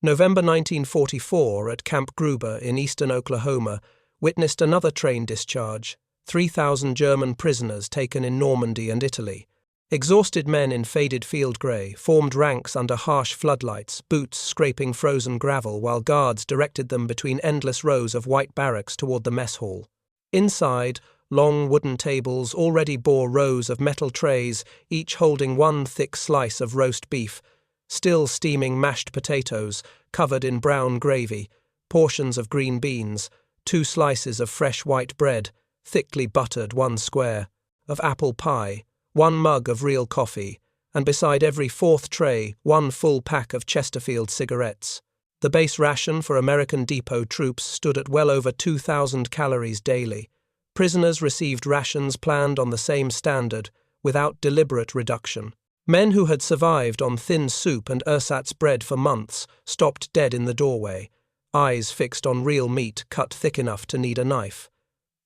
November 1944 at Camp Gruber in eastern Oklahoma witnessed another train discharge, 3,000 German prisoners taken in Normandy and Italy. Exhausted men in faded field grey formed ranks under harsh floodlights, boots scraping frozen gravel while guards directed them between endless rows of white barracks toward the mess hall. Inside, long wooden tables already bore rows of metal trays, each holding one thick slice of roast beef, still steaming mashed potatoes covered in brown gravy, portions of green beans, 2 slices of fresh white bread, thickly buttered 1 square, of apple pie, 1 mug of real coffee, and beside every 4th tray 1 full pack of Chesterfield cigarettes. The base ration for American depot troops stood at well over 2,000 calories daily. Prisoners received rations planned on the same standard, without deliberate reduction. Men who had survived on thin soup and ersatz bread for months stopped dead in the doorway, eyes fixed on real meat cut thick enough to need a knife.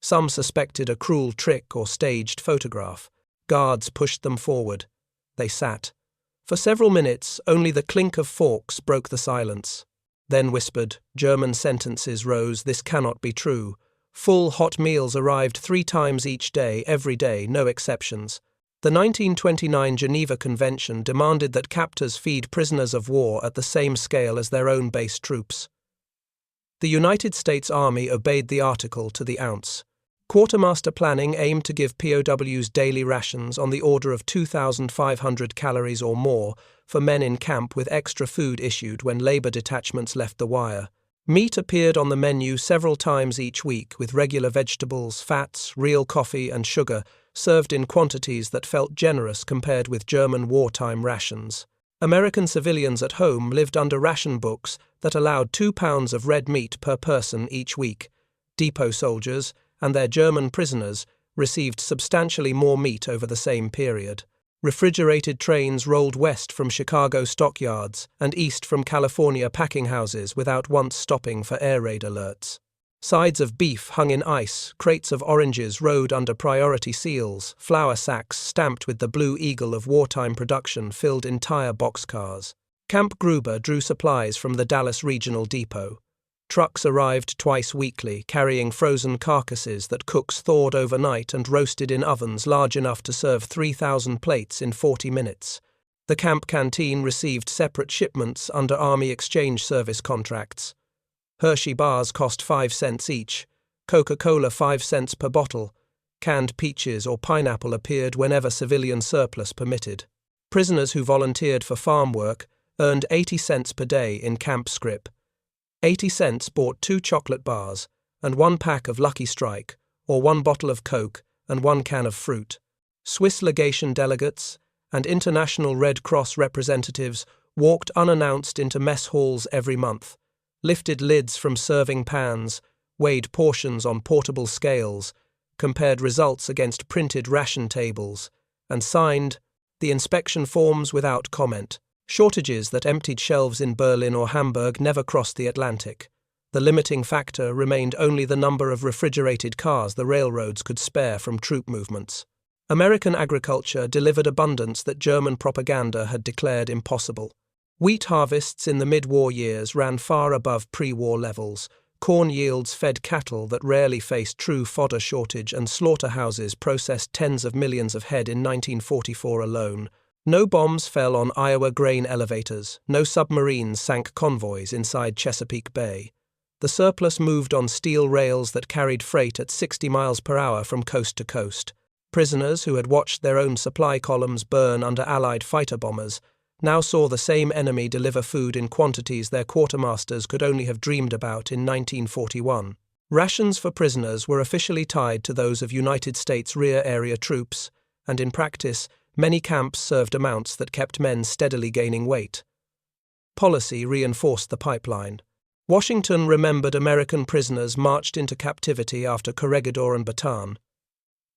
Some suspected a cruel trick or staged photograph. Guards pushed them forward. They sat. For several minutes, only the clink of forks broke the silence. Then whispered, German sentences rose, "This cannot be true." Full hot meals arrived 3 times each day, every day, no exceptions. The 1929 Geneva Convention demanded that captors feed prisoners of war at the same scale as their own base troops. The United States Army obeyed the article to the ounce. Quartermaster planning aimed to give POWs daily rations on the order of 2,500 calories or more for men in camp, with extra food issued when labor detachments left the wire. Meat appeared on the menu several times each week, with regular vegetables, fats, real coffee, and sugar served in quantities that felt generous compared with German wartime rations. American civilians at home lived under ration books that allowed 2 pounds of red meat per person each week. Depot soldiers and their German prisoners received substantially more meat over the same period. Refrigerated trains rolled west from Chicago stockyards and east from California packing houses without once stopping for air raid alerts. Sides of beef hung in ice, crates of oranges rode under priority seals, flour sacks stamped with the blue eagle of wartime production filled entire boxcars. Camp Gruber drew supplies from the Dallas Regional Depot. Trucks arrived twice weekly, carrying frozen carcasses that cooks thawed overnight and roasted in ovens large enough to serve 3,000 plates in 40 minutes. The camp canteen received separate shipments under Army Exchange Service contracts. Hershey bars cost 5 cents each, Coca-Cola 5 cents per bottle. Canned peaches or pineapple appeared whenever civilian surplus permitted. Prisoners who volunteered for farm work earned 80 cents per day in camp scrip. 80 cents bought 2 chocolate bars and 1 pack of Lucky Strike, or 1 bottle of Coke and 1 can of fruit. Swiss legation delegates and International Red Cross representatives walked unannounced into mess halls every month, lifted lids from serving pans, weighed portions on portable scales, compared results against printed ration tables, and signed the inspection forms without comment. Shortages that emptied shelves in Berlin or Hamburg never crossed the Atlantic. The limiting factor remained only the number of refrigerated cars the railroads could spare from troop movements. American agriculture delivered abundance that German propaganda had declared impossible. Wheat harvests in the mid-war years ran far above pre-war levels. Corn yields fed cattle that rarely faced true fodder shortage, and slaughterhouses processed tens of millions of head in 1944 alone. No bombs fell on Iowa grain elevators, no submarines sank convoys inside Chesapeake Bay. The surplus moved on steel rails that carried freight at 60 miles per hour from coast to coast. Prisoners who had watched their own supply columns burn under Allied fighter bombers now saw the same enemy deliver food in quantities their quartermasters could only have dreamed about in 1941. Rations for prisoners were officially tied to those of United States rear area troops, and in practice, many camps served amounts that kept men steadily gaining weight. Policy reinforced the pipeline. Washington remembered American prisoners marched into captivity after Corregidor and Bataan.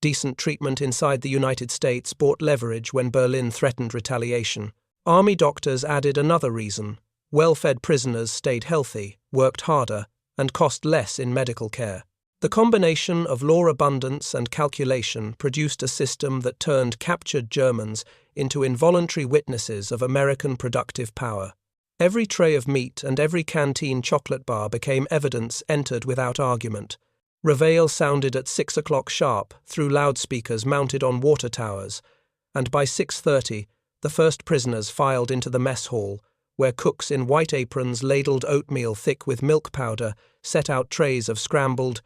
Decent treatment inside the United States bought leverage when Berlin threatened retaliation. Army doctors added another reason. Well-fed prisoners stayed healthy, worked harder, and cost less in medical care. The combination of law abundance and calculation produced a system that turned captured Germans into involuntary witnesses of American productive power. Every tray of meat and every canteen chocolate bar became evidence entered without argument. Reveille sounded at 6 o'clock sharp through loudspeakers mounted on water towers, and by 6:30 the first prisoners filed into the mess hall, where cooks in white aprons ladled oatmeal thick with milk powder, set out trays of scrambled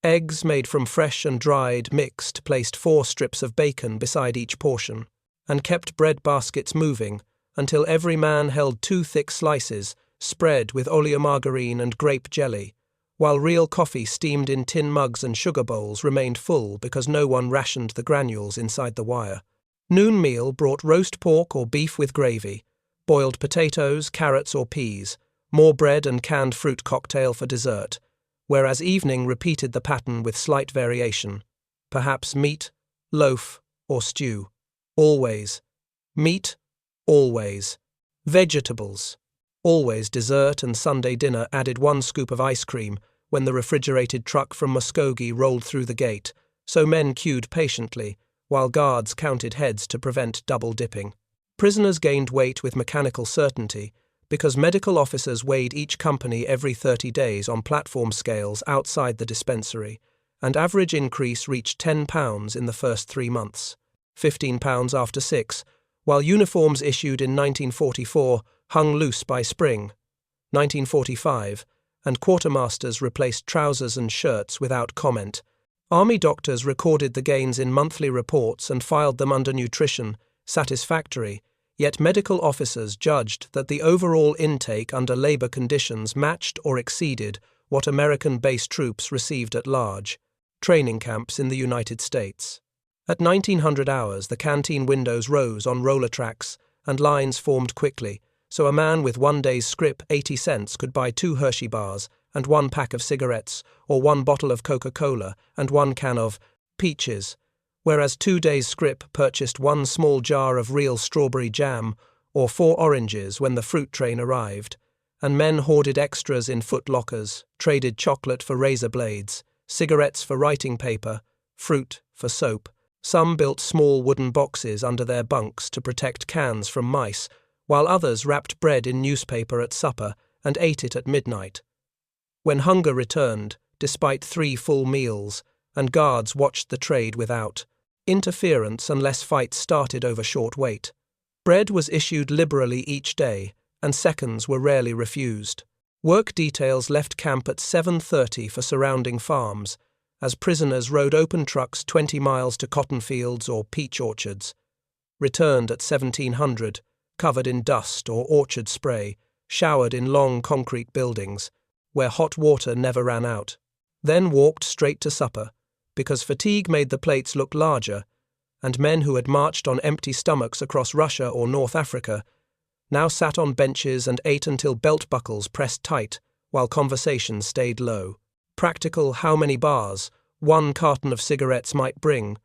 eggs made from fresh and dried mixed, placed 4 strips of bacon beside each portion, and kept bread baskets moving until every man held 2 thick slices, spread with oleomargarine and grape jelly, while real coffee steamed in tin mugs and sugar bowls remained full because no one rationed the granules inside the wire. Noon meal brought roast pork or beef with gravy, boiled potatoes, carrots or peas, more bread and canned fruit cocktail for dessert, whereas evening repeated the pattern with slight variation, perhaps meat, loaf, or stew. Always. Meat, always. Vegetables. Always dessert, and Sunday dinner added 1 scoop of ice cream when the refrigerated truck from Muskogee rolled through the gate, so men queued patiently, while guards counted heads to prevent double dipping. Prisoners gained weight with mechanical certainty, because medical officers weighed each company every 30 days on platform scales outside the dispensary, and average increase reached 10 pounds in the first 3 months, 15 pounds after 6, while uniforms issued in 1944 hung loose by spring, 1945, and quartermasters replaced trousers and shirts without comment. Army doctors recorded the gains in monthly reports and filed them under nutrition, satisfactory, yet medical officers judged that the overall intake under labor conditions matched or exceeded what American base troops received at large training camps in the United States. At 1900 hours, the canteen windows rose on roller tracks and lines formed quickly, so a man with 1 day's scrip 80 cents could buy 2 Hershey bars and 1 pack of cigarettes, or 1 bottle of Coca-Cola and 1 can of peaches, whereas 2 days' scrip purchased 1 small jar of real strawberry jam or 4 oranges when the fruit train arrived, and men hoarded extras in foot lockers, traded chocolate for razor blades, cigarettes for writing paper, fruit for soap. Some built small wooden boxes under their bunks to protect cans from mice, while others wrapped bread in newspaper at supper and ate it at midnight. When hunger returned, despite 3 full meals, and guards watched the trade without interference unless fights started over short wait, bread was issued liberally each day, and seconds were rarely refused. Work details left camp at 7:30 for surrounding farms, as prisoners rode open trucks 20 miles to cotton fields or peach orchards, returned at 1700, covered in dust or orchard spray, showered in long concrete buildings, where hot water never ran out, then walked straight to supper, because fatigue made the plates look larger, and men who had marched on empty stomachs across Russia or North Africa now sat on benches and ate until belt buckles pressed tight while conversation stayed low. Practical how many bars 1 carton of cigarettes might bring,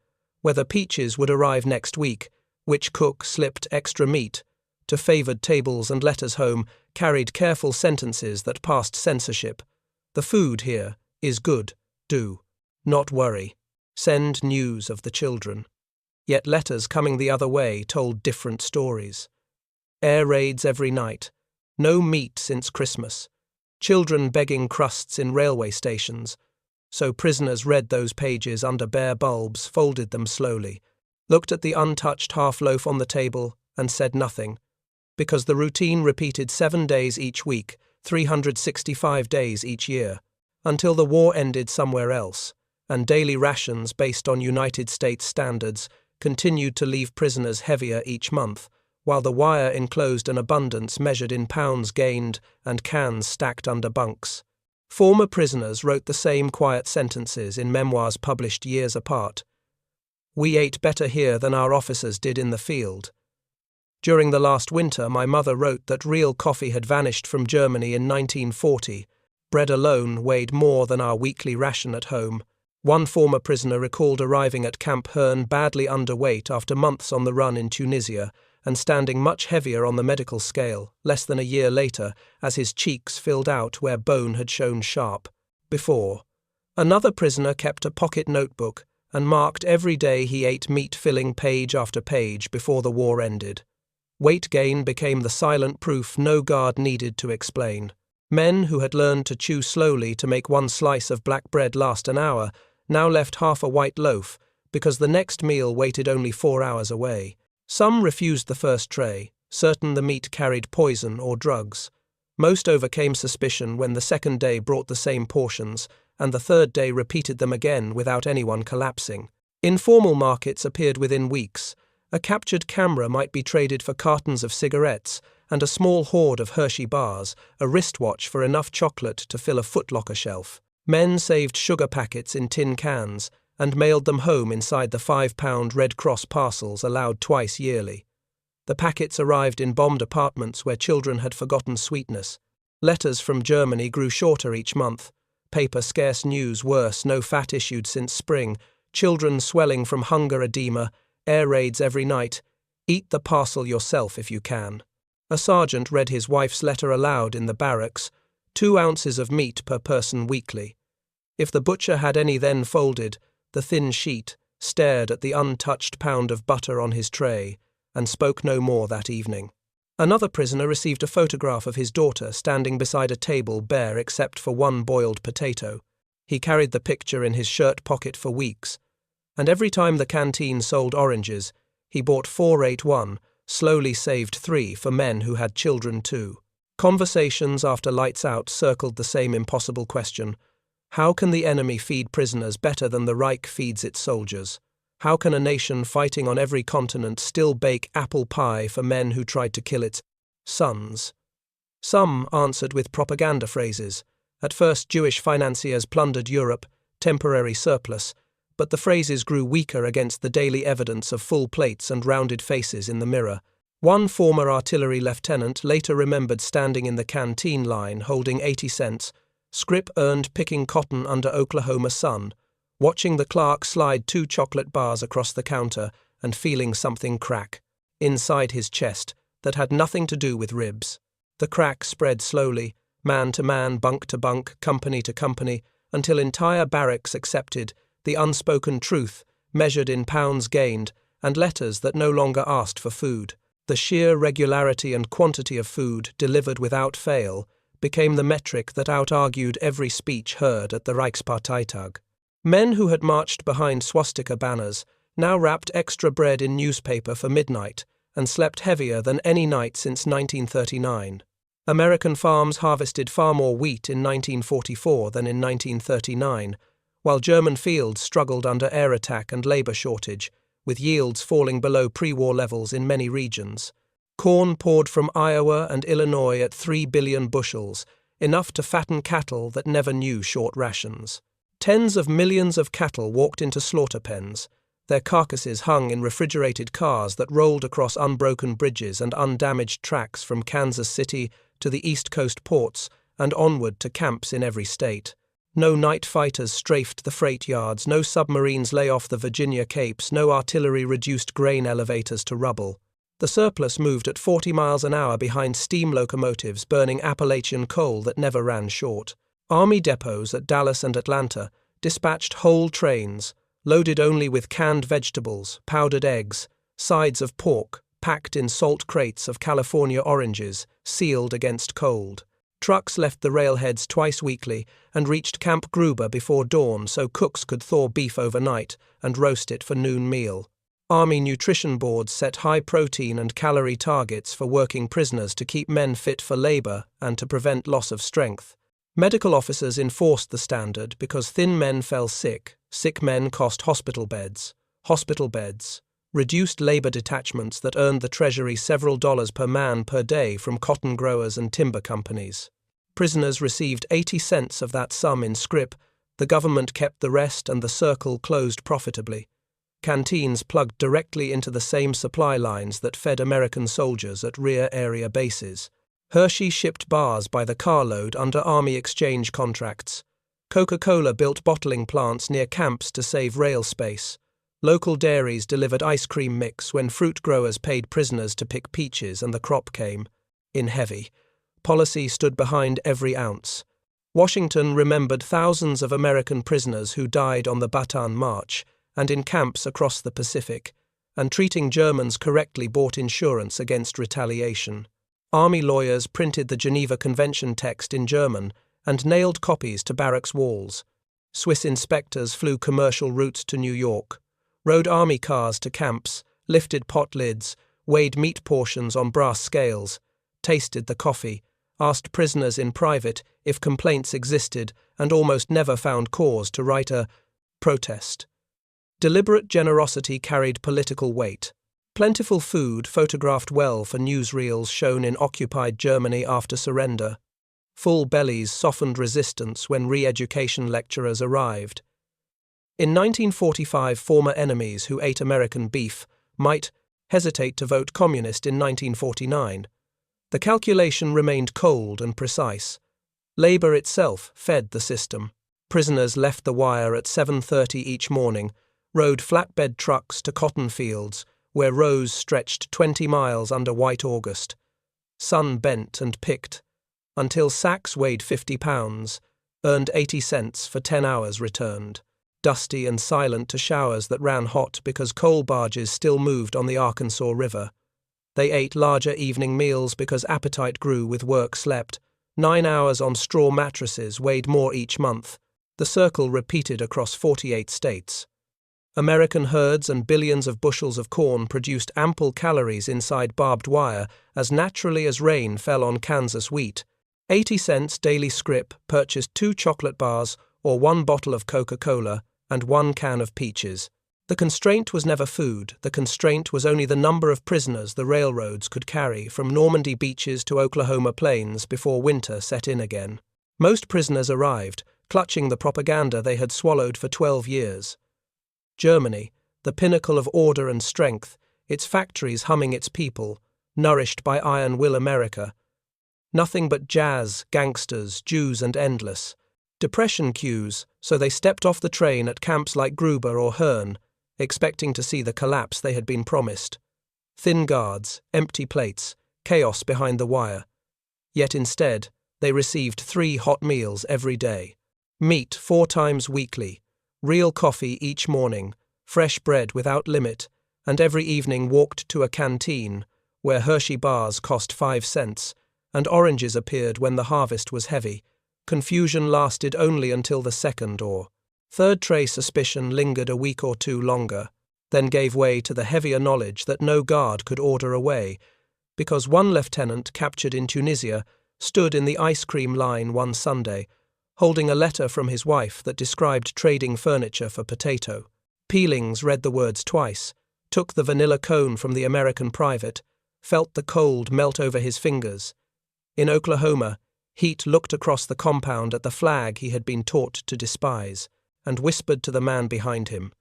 whether peaches would arrive next week, which cook slipped extra meat, to favoured tables and letters home carried careful sentences that passed censorship. The food here is good, do not worry. Send news of the children. Yet letters coming the other way told different stories. Air raids every night. No meat since Christmas. Children begging crusts in railway stations. So prisoners read those pages under bare bulbs, folded them slowly, looked at the untouched half-loaf on the table, and said nothing, because the routine repeated 7 days each week, 365 days each year, until the war ended somewhere else, and daily rations based on United States standards continued to leave prisoners heavier each month, while the wire enclosed an abundance measured in pounds gained and cans stacked under bunks. Former prisoners wrote the same quiet sentences in memoirs published years apart. We ate better here than our officers did in the field. During the last winter, my mother wrote that real coffee had vanished from Germany in 1940. Bread alone weighed more than our weekly ration at home. One former prisoner recalled arriving at Camp Herne badly underweight after months on the run in Tunisia, and standing much heavier on the medical scale, less than a year later, as his cheeks filled out where bone had shown sharp before. Another prisoner kept a pocket notebook and marked every day he ate meat, filling page after page before the war ended. Weight gain became the silent proof no guard needed to explain. Men who had learned to chew slowly to make one slice of black bread last an hour now left half a white loaf because the next meal waited only 4 hours away. Some refused the first tray, certain the meat carried poison or drugs. Most overcame suspicion when the second day brought the same portions, and the third day repeated them again without anyone collapsing. Informal markets appeared within weeks. A captured camera might be traded for cartons of cigarettes and a small hoard of Hershey bars, a wristwatch for enough chocolate to fill a footlocker shelf. Men saved sugar packets in tin cans and mailed them home inside the 5-pound Red Cross parcels allowed twice yearly. The packets arrived in bombed apartments where children had forgotten sweetness. Letters from Germany grew shorter each month. Paper scarce, news worse, no fat issued since spring, children swelling from hunger edema, air raids every night. Eat the parcel yourself if you can. A sergeant read his wife's letter aloud in the barracks, 2 ounces of meat per person weekly. If the butcher had any then folded, the thin sheet, stared at the untouched pound of butter on his tray, and spoke no more that evening. Another prisoner received a photograph of his daughter standing beside a table bare except for one boiled potato. He carried the picture in his shirt pocket for weeks, and every time the canteen sold oranges, he bought 481, slowly saved 3 for men who had children too. Conversations after lights out circled the same impossible question. How can the enemy feed prisoners better than the Reich feeds its soldiers? How can a nation fighting on every continent still bake apple pie for men who tried to kill its sons? Some answered with propaganda phrases. At first, Jewish financiers plundered Europe, temporary surplus, but the phrases grew weaker against the daily evidence of full plates and rounded faces in the mirror. One former artillery lieutenant later remembered standing in the canteen line holding 80 cents, scrip earned picking cotton under Oklahoma sun, watching the clerk slide 2 chocolate bars across the counter and feeling something crack inside his chest that had nothing to do with ribs. The crack spread slowly, man to man, bunk to bunk, company to company, until entire barracks accepted the unspoken truth measured in pounds gained and letters that no longer asked for food. The sheer regularity and quantity of food delivered without fail became the metric that out-argued every speech heard at the Reichsparteitag. Men who had marched behind swastika banners now wrapped extra bread in newspaper for midnight and slept heavier than any night since 1939. American farms harvested far more wheat in 1944 than in 1939, while German fields struggled under air attack and labor shortage, with yields falling below pre-war levels in many regions. Corn poured from Iowa and Illinois at 3 billion bushels, enough to fatten cattle that never knew short rations. Tens of millions of cattle walked into slaughter pens, their carcasses hung in refrigerated cars that rolled across unbroken bridges and undamaged tracks from Kansas City to the East Coast ports and onward to camps in every state. No night fighters strafed the freight yards, no submarines lay off the Virginia Capes, no artillery reduced grain elevators to rubble. The surplus moved at 40 miles an hour behind steam locomotives burning Appalachian coal that never ran short. Army depots at Dallas and Atlanta dispatched whole trains, loaded only with canned vegetables, powdered eggs, sides of pork, packed in salt crates of California oranges, sealed against cold. Trucks left the railheads twice weekly and reached Camp Gruber before dawn so cooks could thaw beef overnight and roast it for noon meal. Army nutrition boards set high protein and calorie targets for working prisoners to keep men fit for labor and to prevent loss of strength. Medical officers enforced the standard because thin men fell sick, sick men cost hospital beds, reduced labor detachments that earned the Treasury several dollars per man per day from cotton growers and timber companies. Prisoners received 80 cents of that sum in scrip, the government kept the rest and the circle closed profitably. Canteens plugged directly into the same supply lines that fed American soldiers at rear area bases. Hershey shipped bars by the carload under Army exchange contracts. Coca-Cola built bottling plants near camps to save rail space. Local dairies delivered ice cream mix when fruit growers paid prisoners to pick peaches and the crop came. In heavy. Policy stood behind every ounce. Washington remembered thousands of American prisoners who died on the Bataan March and in camps across the Pacific, and treating Germans correctly bought insurance against retaliation. Army lawyers printed the Geneva Convention text in German and nailed copies to barracks walls. Swiss inspectors flew commercial routes to New York, rode army cars to camps, lifted pot lids, weighed meat portions on brass scales, tasted the coffee, asked prisoners in private if complaints existed, and almost never found cause to write a protest. Deliberate generosity carried political weight. Plentiful food photographed well for newsreels shown in occupied Germany after surrender. Full bellies softened resistance when re-education lecturers arrived. In 1945, former enemies who ate American beef might hesitate to vote communist in 1949. The calculation remained cold and precise. Labor itself fed the system. Prisoners left the wire at 7:30 each morning, rode flatbed trucks to cotton fields, where rows stretched 20 miles under white August. Sun bent and picked, until sacks weighed 50 pounds, earned 80 cents for 10 hours returned, dusty and silent to showers that ran hot because coal barges still moved on the Arkansas River. They ate larger evening meals because appetite grew with work slept. 9 hours on straw mattresses weighed more each month. The circle repeated across 48 states. American herds and billions of bushels of corn produced ample calories inside barbed wire as naturally as rain fell on Kansas wheat. 80 cents daily scrip purchased 2 chocolate bars or 1 bottle of Coca-Cola and 1 can of peaches. The constraint was never food, the constraint was only the number of prisoners the railroads could carry from Normandy beaches to Oklahoma plains before winter set in again. Most prisoners arrived, clutching the propaganda they had swallowed for 12 years. Germany, the pinnacle of order and strength, its factories humming its people, nourished by iron will America. Nothing but jazz, gangsters, Jews and endless. Depression cues, so they stepped off the train at camps like Gruber or Herne, expecting to see the collapse they had been promised. Thin guards, empty plates, chaos behind the wire. Yet instead, they received 3 hot meals every day. Meat 4 times weekly, real coffee each morning, fresh bread without limit, and every evening walked to a canteen, where Hershey bars cost 5 cents, and oranges appeared when the harvest was heavy. Confusion lasted only until the second or third tray. Suspicion lingered a week or 2 longer, then gave way to the heavier knowledge that no guard could order away, because one lieutenant captured in Tunisia stood in the ice cream line one Sunday, holding a letter from his wife that described trading furniture for potato. Peelings read the words twice, took the vanilla cone from the American private, felt the cold melt over his fingers. In Oklahoma, Heat looked across the compound at the flag he had been taught to despise, and whispered to the man behind him,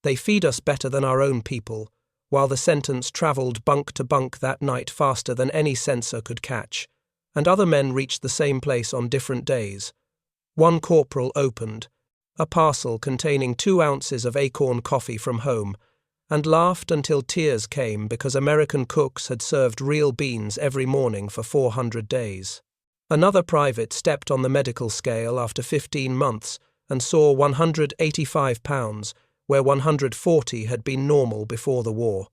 "They feed us better than our own people," while the sentence travelled bunk to bunk that night faster than any censor could catch, and other men reached the same place on different days. One corporal opened a parcel containing 2 ounces of acorn coffee from home, and laughed until tears came because American cooks had served real beans every morning for 400 days. Another private stepped on the medical scale after 15 months and saw 185 pounds, where 140 had been normal before the war.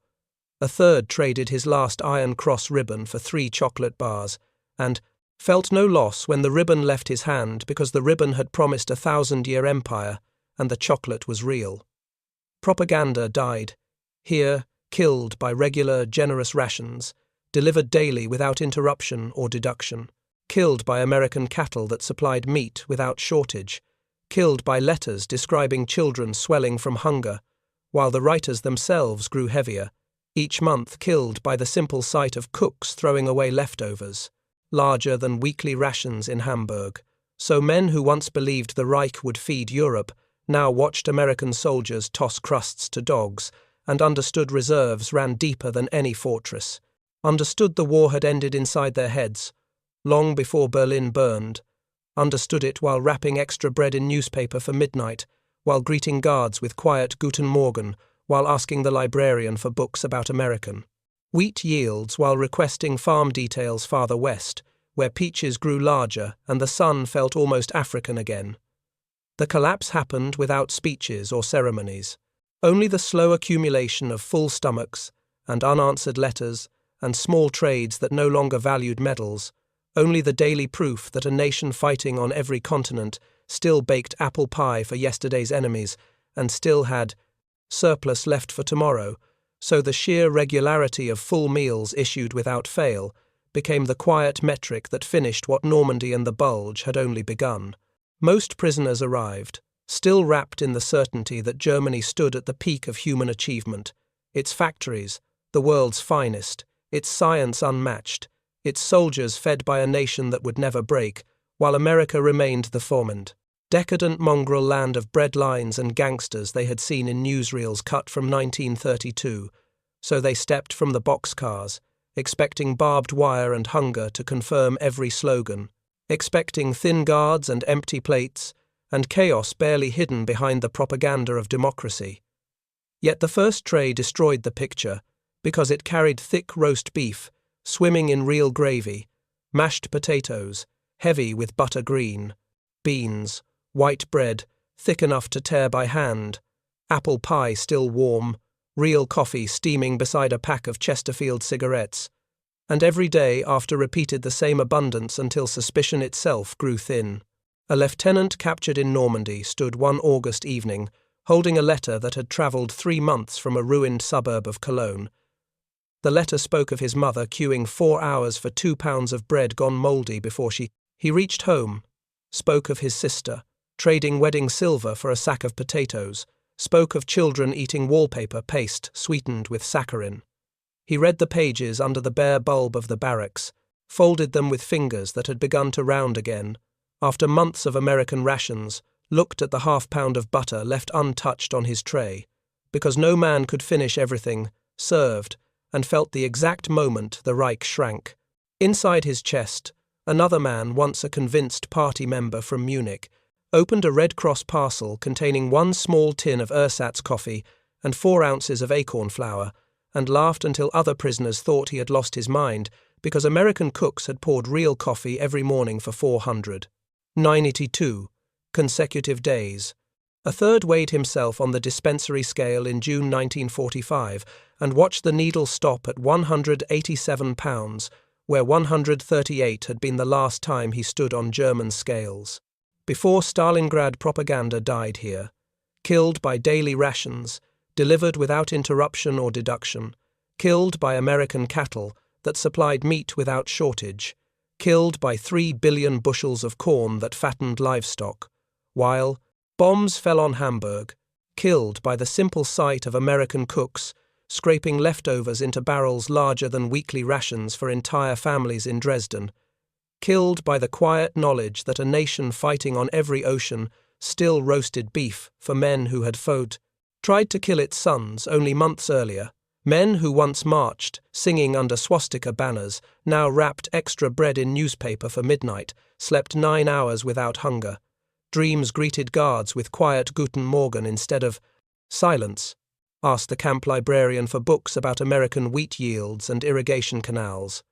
A third traded his last Iron Cross ribbon for 3 chocolate bars, and felt no loss when the ribbon left his hand because the ribbon had promised a 1,000-year empire, and the chocolate was real. Propaganda died, here killed by regular, generous rations, delivered daily without interruption or deduction. Killed by American cattle that supplied meat without shortage, killed by letters describing children swelling from hunger, while the writers themselves grew heavier, each month killed by the simple sight of cooks throwing away leftovers, larger than weekly rations in Hamburg. So men who once believed the Reich would feed Europe now watched American soldiers toss crusts to dogs, and understood reserves ran deeper than any fortress, understood the war had ended inside their heads, long before Berlin burned, understood it while wrapping extra bread in newspaper for midnight, while greeting guards with quiet Guten Morgen, while asking the librarian for books about American wheat yields while requesting farm details farther west, where peaches grew larger and the sun felt almost African again. The collapse happened without speeches or ceremonies. Only the slow accumulation of full stomachs and unanswered letters and small trades that no longer valued medals, only the daily proof that a nation fighting on every continent still baked apple pie for yesterday's enemies and still had surplus left for tomorrow, so the sheer regularity of full meals issued without fail became the quiet metric that finished what Normandy and the Bulge had only begun. Most prisoners arrived, still wrapped in the certainty that Germany stood at the peak of human achievement, its factories, the world's finest, its science unmatched, its soldiers fed by a nation that would never break, while America remained the foreman. Decadent mongrel land of breadlines and gangsters they had seen in newsreels cut from 1932, so they stepped from the boxcars, expecting barbed wire and hunger to confirm every slogan, expecting thin guards and empty plates, and chaos barely hidden behind the propaganda of democracy. Yet the first tray destroyed the picture, because it carried thick roast beef, swimming in real gravy, mashed potatoes, heavy with butter green, beans, white bread, thick enough to tear by hand, apple pie still warm, real coffee steaming beside a pack of Chesterfield cigarettes, and every day after repeated the same abundance until suspicion itself grew thin. A lieutenant captured in Normandy stood one August evening, holding a letter that had travelled 3 months from a ruined suburb of Cologne. The letter spoke of his mother queuing 4 hours for 2 pounds of bread gone mouldy before he reached home, spoke of his sister, trading wedding silver for a sack of potatoes, spoke of children eating wallpaper paste sweetened with saccharin. He read the pages under the bare bulb of the barracks, folded them with fingers that had begun to round again, after months of American rations, looked at the half-pound of butter left untouched on his tray, because no man could finish everything, served, and felt the exact moment the Reich shrank. Inside his chest, another man, once a convinced party member from Munich, opened a Red Cross parcel containing 1 small tin of ersatz coffee and 4 ounces of acorn flour, and laughed until other prisoners thought he had lost his mind because American cooks had poured real coffee every morning for 492 consecutive days. A third weighed himself on the dispensary scale in June 1945 and watched the needle stop at 187 pounds, where 138 had been the last time he stood on German scales. Before Stalingrad propaganda died here, killed by daily rations, delivered without interruption or deduction, killed by American cattle that supplied meat without shortage, killed by 3 billion bushels of corn that fattened livestock, while bombs fell on Hamburg, killed by the simple sight of American cooks scraping leftovers into barrels larger than weekly rations for entire families in Dresden, killed by the quiet knowledge that a nation fighting on every ocean still roasted beef for men who had tried to kill its sons only months earlier, men who once marched, singing under swastika banners, now wrapped extra bread in newspaper for midnight, slept 9 hours without hunger. Dreams greeted guards with quiet Guten Morgen instead of silence, asked the camp librarian for books about American wheat yields and irrigation canals.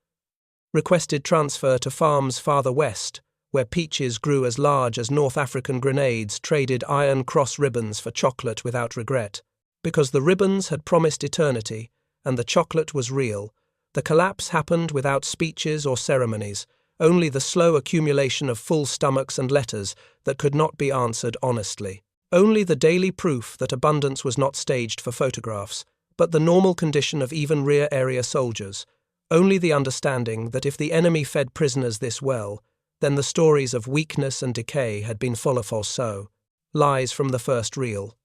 Requested transfer to farms farther west, where peaches grew as large as North African grenades, traded Iron Cross ribbons for chocolate without regret. Because the ribbons had promised eternity, and the chocolate was real, the collapse happened without speeches or ceremonies, only the slow accumulation of full stomachs and letters that could not be answered honestly. Only the daily proof that abundance was not staged for photographs, but the normal condition of even rear area soldiers. Only the understanding that if the enemy fed prisoners this well, then the stories of weakness and decay had been full of so lies from the first reel.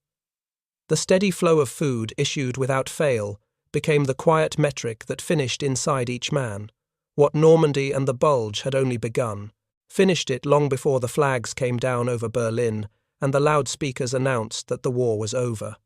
The steady flow of food issued without fail became the quiet metric that finished inside each man. What Normandy and the Bulge had only begun, finished it long before the flags came down over Berlin and the loudspeakers announced that the war was over.